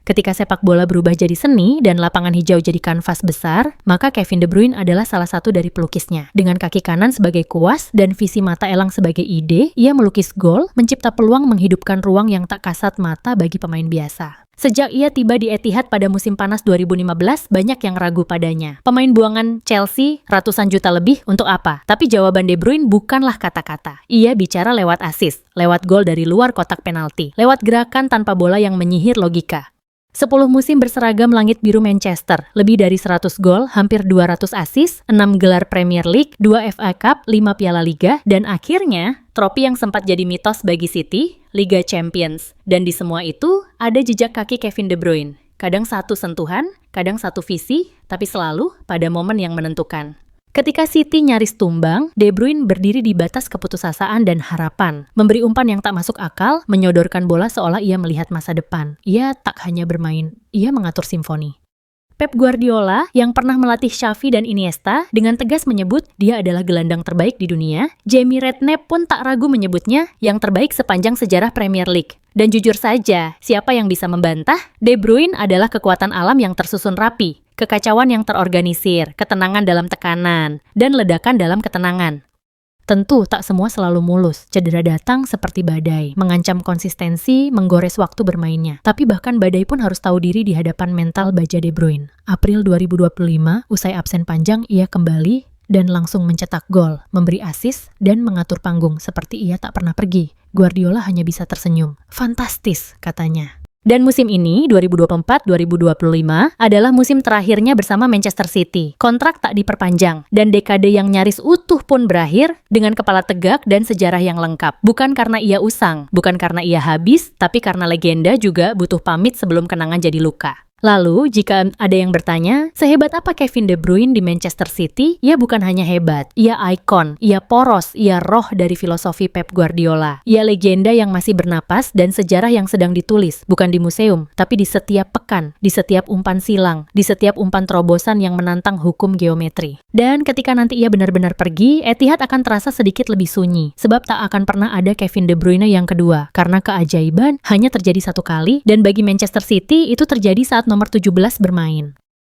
Ketika sepak bola berubah jadi seni dan lapangan hijau jadi kanvas besar, maka Kevin De Bruyne adalah salah satu dari pelukisnya. Dengan kaki kanan sebagai kuas dan visi mata elang sebagai ide, ia melukis gol, mencipta peluang menghidupkan ruang yang tak kasat mata bagi pemain biasa. Sejak ia tiba di Etihad pada musim panas 2015, banyak yang ragu padanya. Pemain buangan Chelsea ratusan juta lebih untuk apa? Tapi jawaban De Bruyne bukanlah kata-kata. Ia bicara lewat assist, lewat gol dari luar kotak penalti, lewat gerakan tanpa bola yang menyihir logika. 10 musim berseragam langit biru Manchester, lebih dari 100 gol, hampir 200 assist, 6 gelar Premier League, 2 FA Cup, 5 Piala Liga, dan akhirnya trofi yang sempat jadi mitos bagi City, Liga Champions. Dan di semua itu ada jejak kaki Kevin De Bruyne. Kadang satu sentuhan, kadang satu visi, tapi selalu pada momen yang menentukan. Ketika City nyaris tumbang, De Bruyne berdiri di batas keputusasaan dan harapan. Memberi umpan yang tak masuk akal, menyodorkan bola seolah ia melihat masa depan. Ia tak hanya bermain, ia mengatur simfoni. Pep Guardiola, yang pernah melatih Xavi dan Iniesta, dengan tegas menyebut dia adalah gelandang terbaik di dunia. Jamie Redknapp pun tak ragu menyebutnya yang terbaik sepanjang sejarah Premier League. Dan jujur saja, siapa yang bisa membantah? De Bruyne adalah kekuatan alam yang tersusun rapi. Kekacauan yang terorganisir, ketenangan dalam tekanan, dan ledakan dalam ketenangan. Tentu tak semua selalu mulus, cedera datang seperti badai, mengancam konsistensi, menggores waktu bermainnya. Tapi bahkan badai pun harus tahu diri di hadapan mental baja De Bruyne. April 2025, usai absen panjang, ia kembali dan langsung mencetak gol, memberi assist, dan mengatur panggung seperti ia tak pernah pergi. Guardiola hanya bisa tersenyum. Fantastis, katanya. Dan musim ini, 2024-2025, adalah musim terakhirnya bersama Manchester City. Kontrak tak diperpanjang, dan dekade yang nyaris utuh pun berakhir dengan kepala tegak dan sejarah yang lengkap. Bukan karena ia usang, bukan karena ia habis, tapi karena legenda juga butuh pamit sebelum kenangan jadi luka. Lalu, jika ada yang bertanya, sehebat apa Kevin De Bruyne di Manchester City? Ia bukan hanya hebat, ia ikon, ia poros, ia roh dari filosofi Pep Guardiola. Ia legenda yang masih bernapas dan sejarah yang sedang ditulis, bukan di museum, tapi di setiap pekan, di setiap umpan silang, di setiap umpan terobosan yang menantang hukum geometri. Dan ketika nanti ia benar-benar pergi, Etihad akan terasa sedikit lebih sunyi, sebab tak akan pernah ada Kevin De Bruyne yang kedua, karena keajaiban hanya terjadi satu kali, dan bagi Manchester City itu terjadi saat nomor 17 bermain.